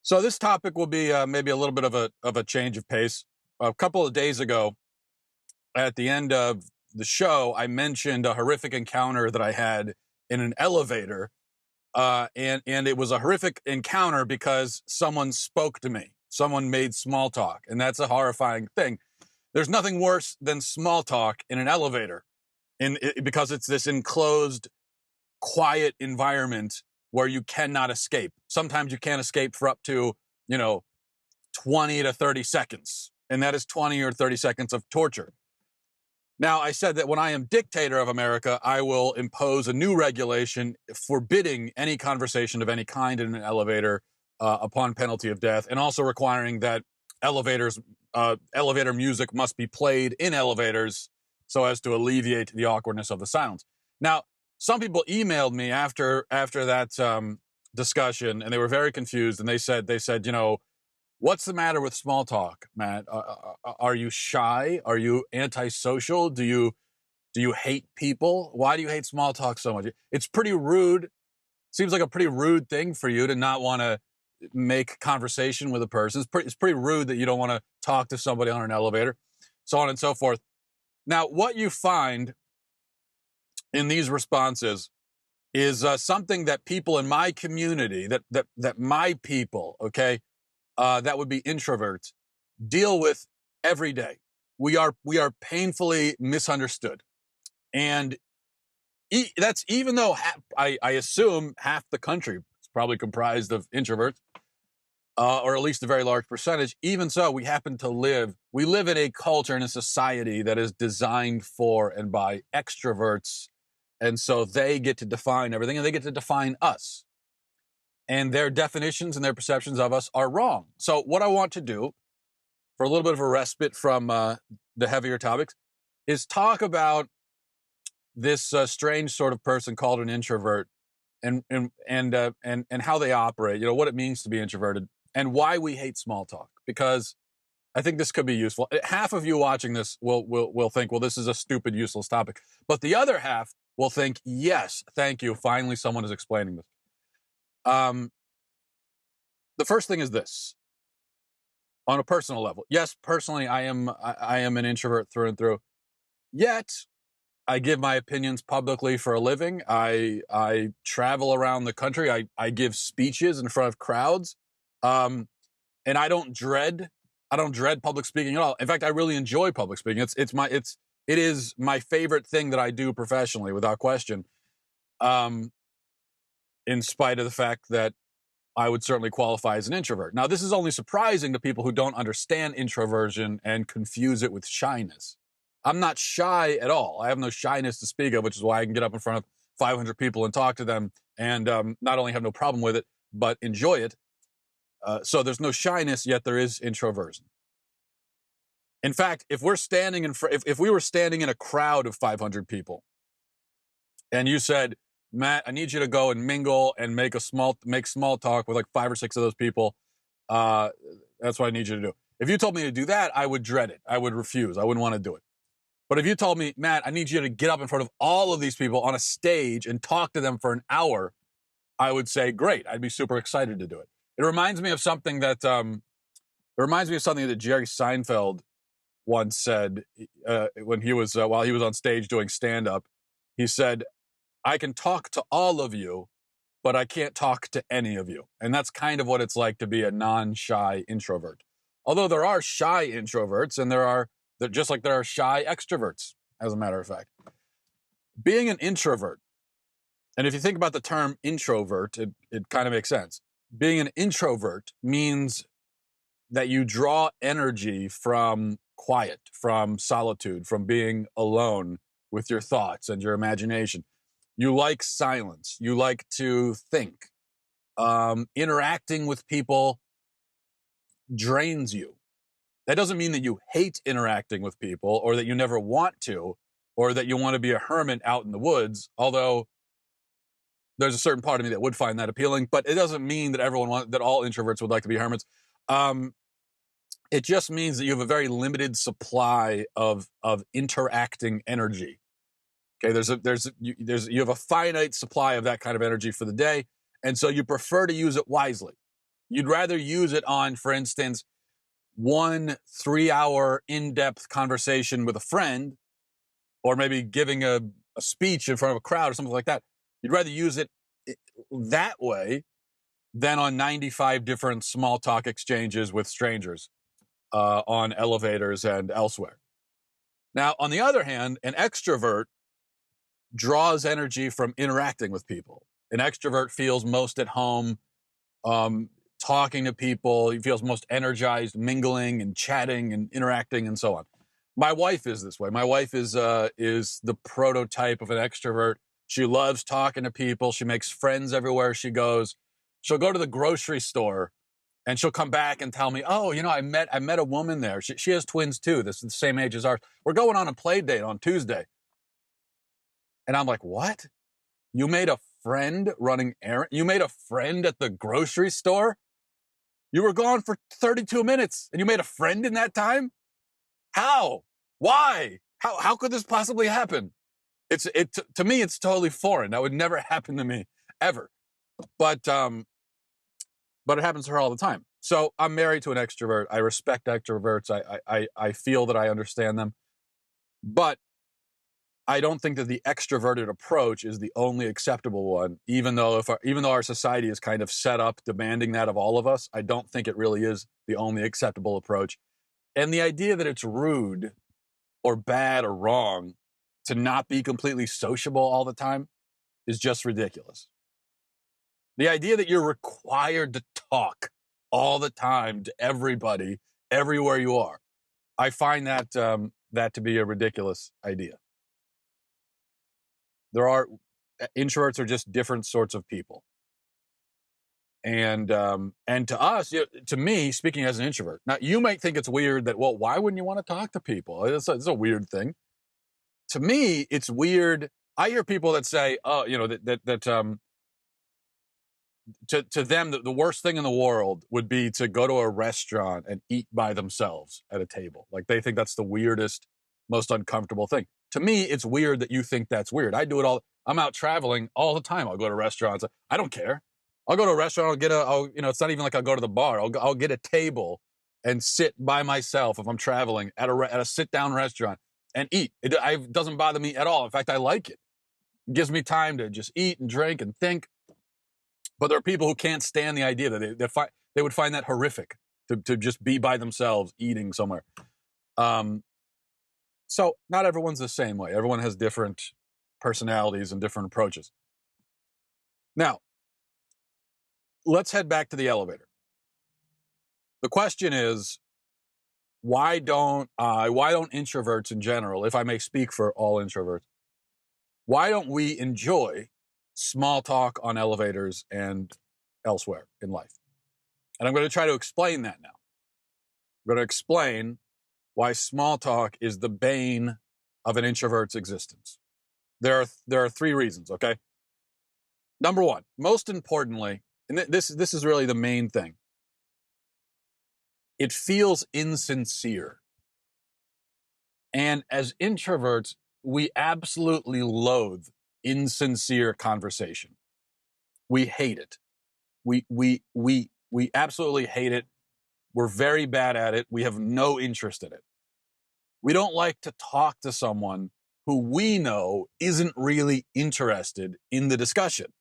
So this topic will be maybe a little bit of a change of pace. A couple of days ago, at the end of the show, I mentioned a horrific encounter that I had in an elevator, and it was a horrific encounter because someone spoke to me. Someone made small talk, and that's a horrifying thing. There's nothing worse than small talk in an elevator, because it's this enclosed, quiet environment where you cannot escape. Sometimes you can't escape for up to, you know, 20 to 30 seconds. And that is 20 or 30 seconds of torture. Now, I said that when I am dictator of America, I will impose a new regulation forbidding any conversation of any kind in an elevator upon penalty of death, and also requiring that elevator music must be played in elevators so as to alleviate the awkwardness of the silence. Now, some people emailed me after that discussion, and they were very confused. And they said, what's the matter with small talk, Matt? Are you shy? Are you antisocial? Do you hate people? Why do you hate small talk so much? It's pretty rude. Seems like a pretty rude thing for you to not want to make conversation with a person. It's pretty rude that you don't want to talk to somebody on an elevator, so on and so forth. Now, what you find in these responses is something that people in my community, that my people, okay, that would be introverts, deal with every day. We are painfully misunderstood, and that's even though I assume half the country is probably comprised of introverts, or at least a very large percentage. Even so, we live in a culture and a society that is designed for and by extroverts. And so they get to define everything, and they get to define us. And their definitions and their perceptions of us are wrong. So what I want to do, for a little bit of a respite from the heavier topics, is talk about this strange sort of person called an introvert, and how they operate. What it means to be introverted, and why we hate small talk. Because I think this could be useful. Half of you watching this will think, well, this is a stupid, useless topic. But the other half will think, yes, thank you. Finally, someone is explaining this. The first thing is this. On a personal level, yes, personally, I am an introvert through and through. Yet, I give my opinions publicly for a living. I travel around the country. I give speeches in front of crowds, and I don't dread public speaking at all. In fact, I really enjoy public speaking. It is my favorite thing that I do professionally, without question. In spite of the fact that I would certainly qualify as an introvert. Now, this is only surprising to people who don't understand introversion and confuse it with shyness. I'm not shy at all. I have no shyness to speak of, which is why I can get up in front of 500 people and talk to them, and not only have no problem with it, but enjoy it. So there's no shyness, yet there is introversion. In fact, if we were standing in a crowd of 500 people, and you said, Matt, I need you to go and mingle and make small talk with like 5 or 6 of those people, that's what I need you to do. If you told me to do that, I would dread it. I would refuse. I wouldn't want to do it. But if you told me, Matt, I need you to get up in front of all of these people on a stage and talk to them for an hour, I would say, great. I'd be super excited to do it. It reminds me of something that Jerry Seinfeld once said when he was while he was on stage doing stand-up. He said, I can talk to all of you, but I can't talk to any of you. And that's kind of what it's like to be a non-shy introvert. Although there are shy introverts, and just like there are shy extroverts, as a matter of fact. Being an introvert, and if you think about the term introvert, it kind of makes sense. Being an introvert means that you draw energy from quiet, from solitude, from being alone with your thoughts and your imagination. You like silence. You like to think. Interacting with people drains you. That doesn't mean that you hate interacting with people, or that you never want to, or that you want to be a hermit out in the woods, although there's a certain part of me that would find that appealing. But it doesn't mean that that all introverts would like to be hermits. It just means that you have a very limited supply of interacting energy. Okay, you have a finite supply of that kind of energy for the day, and so you prefer to use it wisely. You'd rather use it on, for instance, 1 3-hour in-depth conversation with a friend, or maybe giving a speech in front of a crowd or something like that. You'd rather use it that way than on 95 different small talk exchanges with strangers on elevators and elsewhere. Now, on the other hand, an extrovert draws energy from interacting with people. An extrovert feels most at home talking to people. He feels most energized mingling and chatting and interacting and so on. My wife is this way. My wife is the prototype of an extrovert. She loves talking to people. She makes friends everywhere she goes. She'll go to the grocery store and she'll come back and tell me, "Oh, I met a woman there. She has twins too. This is the same age as ours. We're going on a play date on Tuesday." And I'm like, "What? You made a friend running errands? You made a friend at the grocery store? You were gone for 32 minutes and you made a friend in that time? How? Why? How could this possibly happen?" To me, it's totally foreign. That would never happen to me ever. But it happens to her all the time. So I'm married to an extrovert. I respect extroverts. I feel that I understand them. But I don't think that the extroverted approach is the only acceptable one, even though our society is kind of set up demanding that of all of us. I don't think it really is the only acceptable approach. And the idea that it's rude or bad or wrong to not be completely sociable all the time is just ridiculous. The idea that you're required to talk all the time to everybody, everywhere you are, I find that to be a ridiculous idea. Introverts are just different sorts of people. And to us, to me, speaking as an introvert, now you might think it's weird that, well, why wouldn't you want to talk to people? It's a weird thing. To me, it's weird. I hear people that say, oh, to them, the worst thing in the world would be to go to a restaurant and eat by themselves at a table. Like they think that's the weirdest, most uncomfortable thing. To me, it's weird that you think that's weird. I do it all. I'm out traveling all the time. I'll go to restaurants. I don't care. I'll go to a restaurant. It's not even like I'll go to the bar. I'll get a table and sit by myself if I'm traveling at a sit down restaurant and eat. It doesn't bother me at all. In fact, I like it. It gives me time to just eat and drink and think. But there are people who can't stand the idea that they would find that horrific to just be by themselves eating somewhere. So not everyone's the same way. Everyone has different personalities and different approaches. Now, let's head back to the elevator. The question is, why don't introverts in general, if I may speak for all introverts, why don't we enjoy small talk on elevators and elsewhere in life? And I'm going to try to explain that now. I'm going to explain why small talk is the bane of an introvert's existence. There are 3 reasons, okay? Number 1, most importantly, and this is really the main thing. It feels insincere. And as introverts, we absolutely loathe insincere conversation. We hate it. We absolutely hate it. We're very bad at it. We have no interest in it. We don't like to talk to someone who we know isn't really interested in the discussion.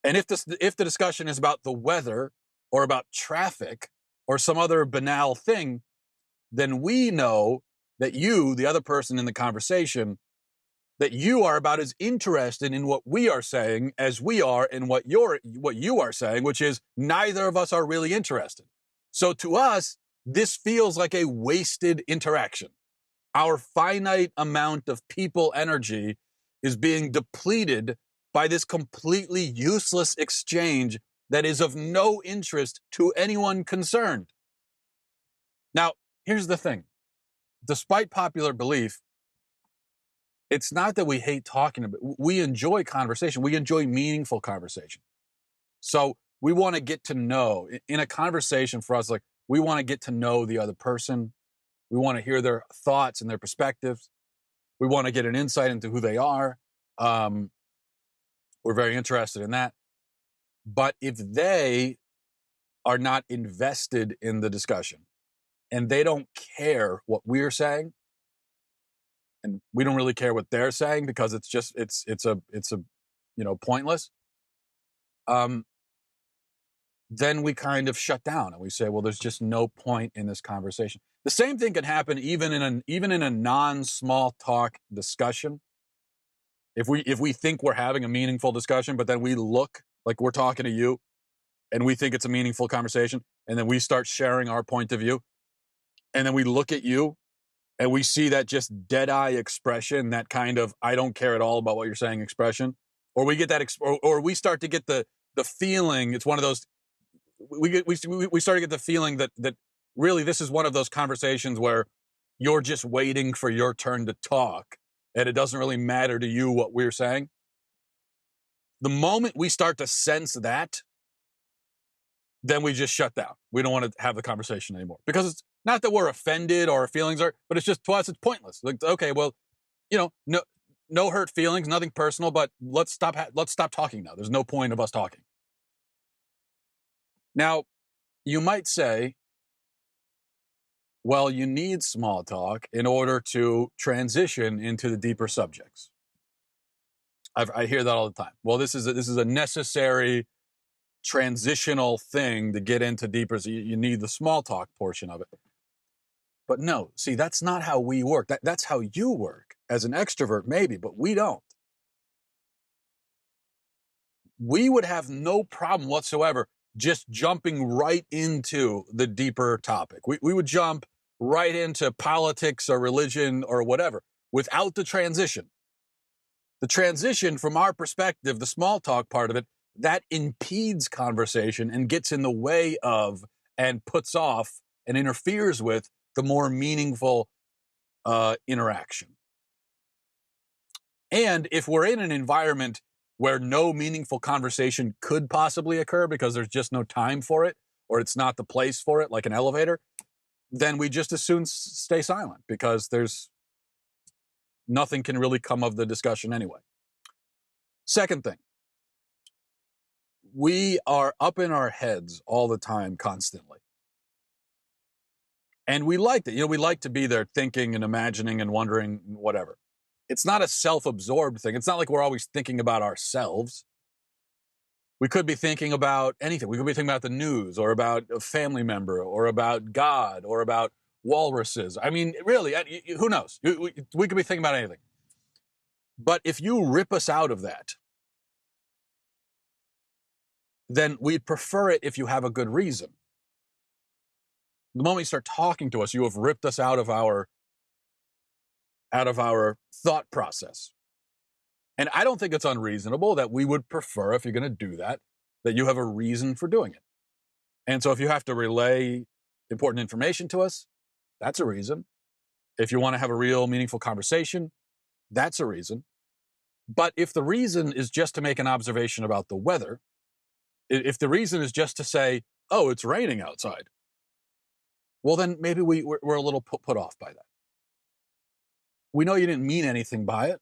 And if the discussion is about the weather or about traffic or some other banal thing, then we know that you, the other person in the conversation, that you are about as interested in what we are saying as we are in what you are saying, which is neither of us are really interested. So to us, this feels like a wasted interaction. Our finite amount of people energy is being depleted by this completely useless exchange that is of no interest to anyone concerned. Now, here's the thing. Despite popular belief, it's not that we hate talking about it. We enjoy conversation. We enjoy meaningful conversation. So we want to get to know, in a conversation for us, like we want to get to know the other person. We want to hear their thoughts and their perspectives. We want to get an insight into who they are. We're very interested in that. But if they are not invested in the discussion and they don't care what we're saying, and we don't really care what they're saying because it's just it's a pointless, then we kind of shut down and we say, well, there's just no point in this conversation. The same thing can happen even in a non-small talk discussion. If we think we're having a meaningful discussion, but then we look like we're talking to you and we think it's a meaningful conversation, and then we start sharing our point of view, and then we look at you and we see that just dead-eye expression, that kind of I don't care at all about what you're saying expression, or we get that or we start to get the feeling, it's one of those, we start to get the feeling that really this is one of those conversations where you're just waiting for your turn to talk and it doesn't really matter to you what we're saying. The moment we start to sense that, then we just shut down. We don't want to have the conversation anymore, because it's not that we're offended or our feelings are, but it's just, to us, it's pointless. Like, okay, well, no hurt feelings, nothing personal, but let's stop talking now. There's no point of us talking. Now, you might say, well, you need small talk in order to transition into the deeper subjects. I hear that all the time. Well, this is a necessary transitional thing to get into deeper. So you need the small talk portion of it. But no, see, that's not how we work. That's how you work as an extrovert, maybe, but we don't. We would have no problem whatsoever just jumping right into the deeper topic. We would jump right into politics or religion or whatever without the transition. The transition, from our perspective, the small talk part of it, that impedes conversation and gets in the way of and puts off and interferes with the more meaningful interaction. And if we're in an environment where no meaningful conversation could possibly occur because there's just no time for it, or it's not the place for it, like an elevator, then we just as soon stay silent, because there's nothing can really come of the discussion anyway. Second thing, we are up in our heads all the time, constantly. And we like that. We like to be there thinking and imagining and wondering, whatever. It's not a self-absorbed thing. It's not like we're always thinking about ourselves. We could be thinking about anything. We could be thinking about the news, or about a family member, or about God, or about walruses. I mean, really, who knows? We could be thinking about anything. But if you rip us out of that, then we'd prefer it if you have a good reason. The moment you start talking to us, you have ripped us out of our thought process. And I don't think it's unreasonable that we would prefer, if you're going to do that you have a reason for doing it. And so if you have to relay important information to us, that's a reason. If you want to have a real meaningful conversation, that's a reason. But if the reason is just to make an observation about the weather, if the reason is just to say, oh, it's raining outside, well, then maybe we're a little put off by that. We know you didn't mean anything by it.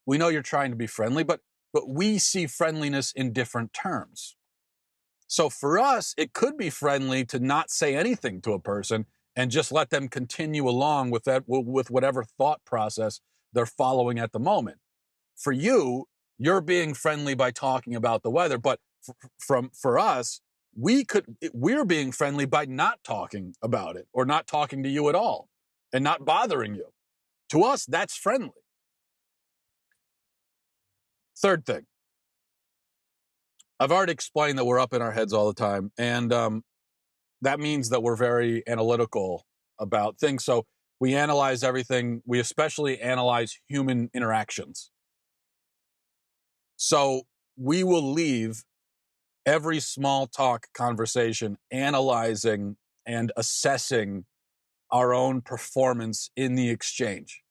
We know you're trying to be friendly, but we see friendliness in different terms. So for us, it could be friendly to not say anything to a person and just let them continue along with whatever thought process they're following at the moment. For you, you're being friendly by talking about the weather, but for us, we're being friendly by not talking about it, or not talking to you at all and not bothering you. To us, that's friendly. Third thing, I've already explained that we're up in our heads all the time, and that means that we're very analytical about things. So we analyze everything. We especially analyze human interactions. So we will leave every small talk conversation analyzing and assessing our own performance in the exchange.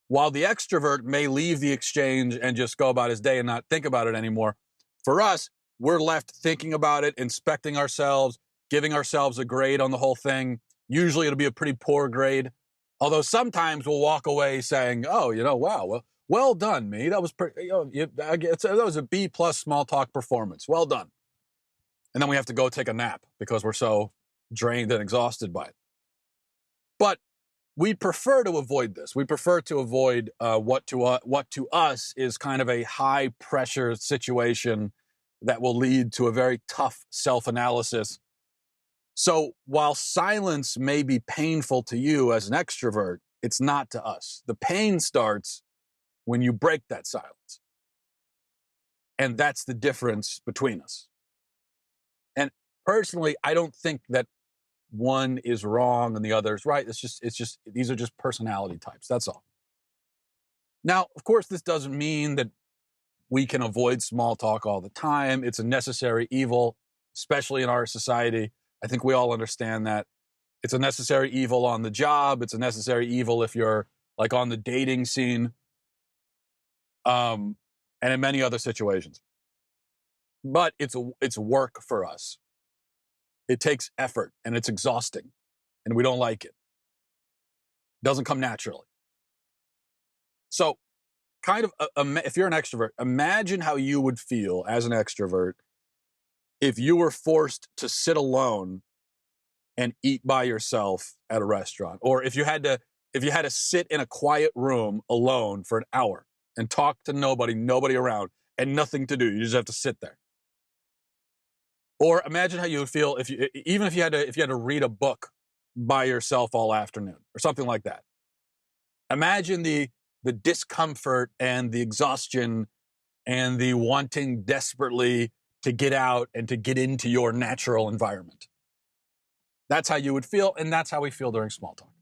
While the extrovert may leave the exchange and just go about his day and not think about it anymore, for us, we're left thinking about it, inspecting ourselves, giving ourselves a grade on the whole thing. Usually it'll be a pretty poor grade, although sometimes we'll walk away saying, oh, wow, well done, me. That was pretty, that was a B+ small talk performance. Well done. And then we have to go take a nap because we're so drained and exhausted by it. But we prefer to avoid this. We prefer to avoid what to us is kind of a high pressure situation that will lead to a very tough self-analysis. So while silence may be painful to you as an extrovert, it's not to us. The pain starts when you break that silence. And that's the difference between us. And personally, I don't think that one is wrong and the other is right. It's just these are just personality types. That's all. Now, of course, this doesn't mean that we can avoid small talk all the time. It's a necessary evil, especially in our society. I think we all understand that. It's a necessary evil on the job. It's a necessary evil if you're like on the dating scene, and in many other situations. But it's work for us. It takes effort and it's exhausting and we don't like it. It doesn't come naturally. So kind of, if you're an extrovert, imagine how you would feel as an extrovert if you were forced to sit alone and eat by yourself at a restaurant, or if you had to sit in a quiet room alone for an hour and talk to nobody around and nothing to do. You just have to sit there. Or imagine how you would feel if you had to read a book by yourself all afternoon or something like that. Imagine the discomfort and the exhaustion and the wanting desperately to get out and to get into your natural environment. That's how you would feel, and that's how we feel during small talk.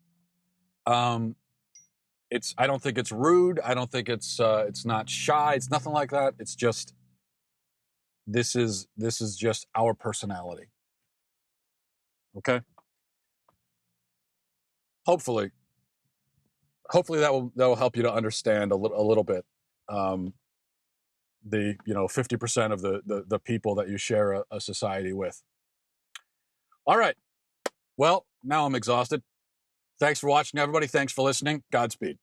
I don't think it's rude. I don't think it's not shy. It's nothing like that. It's just this is just our personality. Okay? Hopefully that will help you to understand a little bit the 50% of the people that you share a society with. All right. Well, now I'm exhausted. Thanks for watching, everybody. Thanks for listening. Godspeed.